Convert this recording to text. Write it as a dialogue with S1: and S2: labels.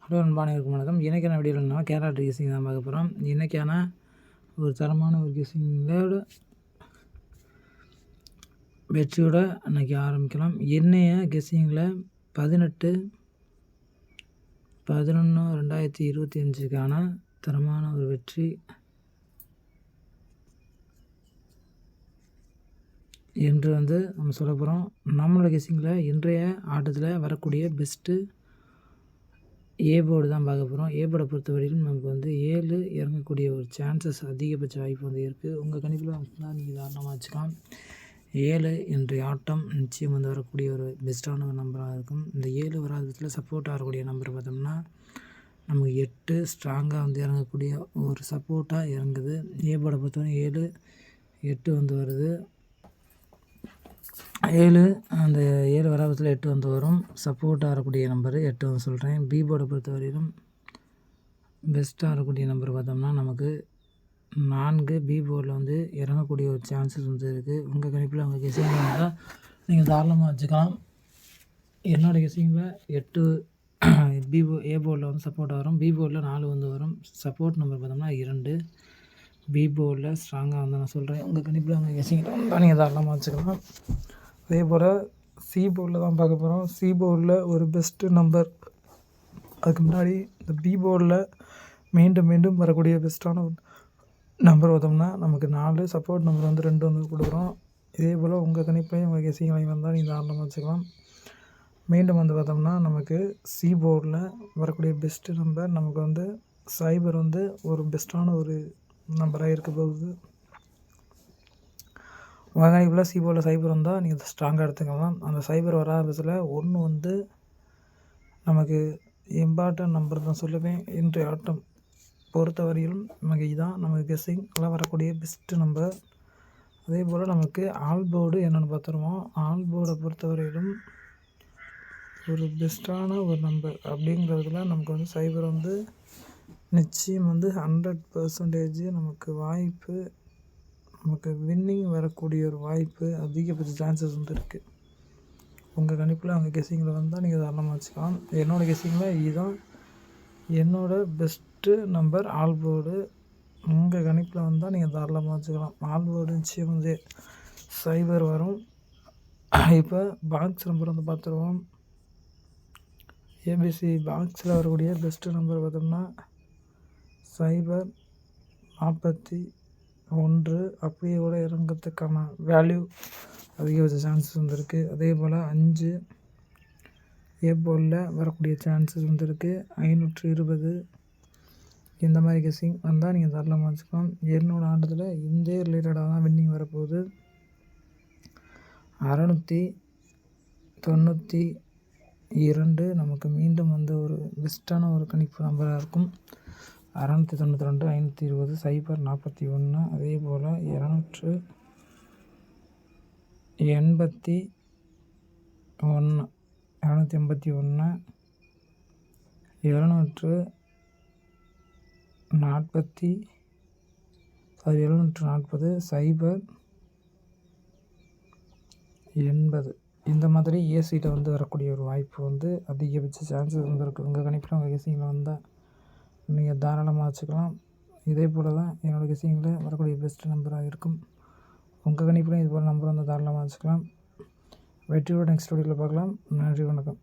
S1: Hello அன்பான இருக்கும் வணக்கம். இன்றைக்கான வீடியோவில் கேரளா கெஸ்ஸிங் தான் பார்க்க போகிறோம். இன்றைக்கான ஒரு தரமான ஒரு கெஸ்ஸிங்கோட வெற்றியோட அன்றைக்கி ஆரம்பிக்கலாம். இன்றைய கெஸ்ஸிங்கில் 18/11/2025க்கான தரமான ஒரு வெற்றி என்று நம்ம சொல்ல போகிறோம். நம்மளோட கெஸ்ஸிங்கில் இன்றைய ஆட்டத்தில் வரக்கூடிய பெஸ்ட்டு ஏ போர்டு தான் பார்க்க போகிறோம். ஏ போர்டை பொறுத்தவரையிலும் நமக்கு 7 இறங்கக்கூடிய ஒரு சான்சஸ் அதிகபட்ச வாய்ப்பு இருக்குது. உங்கள் கணிப்பில் தான் நீங்கள் தாராளமாக வச்சுக்கலாம். 7 இன்றைய ஆட்டம் நிச்சயம் வரக்கூடிய ஒரு பெஸ்ட்டான ஒரு நம்பராக இருக்கும். இந்த 7 வராத விதத்தில் சப்போர்ட் ஆகக்கூடிய நம்பர் பார்த்தோம்னா நமக்கு 8 ஸ்ட்ராங்காக இறங்கக்கூடிய ஒரு சப்போர்ட்டாக இறங்குது. ஏ போர்டை பொறுத்தவரை 7 8 வருது. 7 அந்த 7 வராபத்தில் 8 வரும். சப்போர்ட்டாக வரக்கூடிய நம்பரு 8 சொல்கிறேன். பி போர்டை பொறுத்தவரையிலும் பெஸ்ட்டாக வரக்கூடிய நம்பர் பார்த்தோம்னா நமக்கு 4 பி போர்டில் இறங்கக்கூடிய ஒரு சான்சஸ் இருக்குது. உங்கள் கணிப்பில் அவங்க கெஸ்ஸிங்கில் வந்தால் நீங்கள் தாராளமாக வச்சுக்கலாம். என்னோடய கெஸ்ஸிங்கில் 8 ஏ போர்டில் சப்போர்ட்டாக வரும். பி போர்டில் 4 வரும். சப்போர்ட் நம்பர் பார்த்தோம்னா 2 பி போர்டில் ஸ்ட்ராங்காக நான் சொல்கிறேன். உங்கள் கணிப்பில் அவங்க கெஸ்ஸிங்கில் வந்தால் நீங்கள் தாராளமாக வச்சுக்கலாம். அதே போல் சி போர்டில் தான் பார்க்க போகிறோம். சி போர்டில் ஒரு பெஸ்ட்டு நம்பர். அதுக்கு முன்னாடி இந்த பி போர்டில் மீண்டும் வரக்கூடிய பெஸ்ட்டான நம்பர் பார்த்தோம்னா நமக்கு 4 சப்போர்ட் நம்பர் 2 கொடுக்குறோம். இதே போல் உங்கள் கணிப்பையும் உங்கள் கெஸ்ஸிங் வந்தால் நீங்கள் தாராளமாக வச்சுக்கலாம். மீண்டும் பார்த்தோம்னா நமக்கு சி போர்டில் வரக்கூடிய பெஸ்ட்டு நம்பர் நமக்கு சைபர் ஒரு பெஸ்ட்டான ஒரு நம்பராக இருக்க போகுது. உங்கள் கணிப்பில் சி போர்டில் சைபர் வந்தால் நீங்கள் ஸ்ட்ராங்காக எடுத்துக்கலாம். அந்த சைபர் வராத பட்சத்தில் 1 நமக்கு இம்பார்ட்டன்ட் நம்பர் தான் சொல்லுவேன். இன்றைய ஆட்டம் பொறுத்தவரையிலும் நமக்கு இதுதான் நமக்கு கெஸ்ஸிங் எல்லாம் வரக்கூடிய பெஸ்ட்டு நம்பர். அதே போல் நமக்கு ஆல் போர்டு என்னென்னு பார்த்துருவோம். ஆல் போர்டை பொறுத்தவரையிலும் ஒரு பெஸ்ட்டான ஒரு நம்பர் அப்படிங்கிறதுல நமக்கு சைபர் நிச்சயம் 100% நமக்கு வாய்ப்பு, நமக்கு வின்னிங் வரக்கூடிய ஒரு வாய்ப்பு அதிகபட்ச சான்சஸ் இருக்குது. உங்கள் கணிப்பில் அவங்க கெஸ்ஸிங்கில் வந்தால் நீங்கள் தாராளமாக வச்சுக்கலாம். என்னோடய கெஸ்ஸிங்கில் இதுதான் என்னோடய பெஸ்ட்டு நம்பர் ஆல் போர்டு. உங்கள் கணிப்பில் வந்தால் நீங்கள் தாராளமாக வச்சுக்கலாம். ஆல் போர்டு நிச்சயம் சைபர் வரும். இப்போ பாக்ஸ் நம்பர் பார்த்துருவோம். ஏபிசி பாக்ஸில் வரக்கூடிய பெஸ்ட்டு நம்பர் பார்த்தோம்னா சைபர் 41 அப்படியே கூட இறங்கிறதுக்கான வேல்யூ அதிகபட்ச சான்சஸ் இருக்குது. அதே போல் 5 ஏ போர்டில் வரக்கூடிய சான்சஸ் இருக்குது. 520 இந்த மாதிரி கெஸ்ஸிங் வந்தால் நீங்கள் தாராளமாக வச்சுக்கலாம். என்னோடய ஆட்டத்தில் இந்த ரிலேட்டடாக தான் வின்னிங் வரப்போகுது. 692 நமக்கு மீண்டும் ஒரு பெஸ்ட்டான ஒரு கணிப்பு நம்பராக இருக்கும். 692 520 சைபர் 41. அதே போல் 281 740 சைபர் 80 இந்த மாதிரி ஏசிட்ட வரக்கூடிய ஒரு வாய்ப்பு அதிகபட்ச சான்சஸ் இருக்குது. உங்கள் கணிப்பில் உங்கள் கெஸ்ஸிங்கில் வந்தால் நீங்கள் தாராளமாக வச்சுக்கலாம். இதே போல் தான் என்னோடய கெஸ்ஸிங்கில் வரக்கூடிய பெஸ்ட்டு நம்பராக இருக்கும். உங்கள் கணிப்பில் இது போல் நம்பர் தாராளமாக வச்சுக்கலாம். வெற்றியோட நெக்ஸ்ட் வீடியோவில் பார்க்கலாம். நன்றி, வணக்கம்.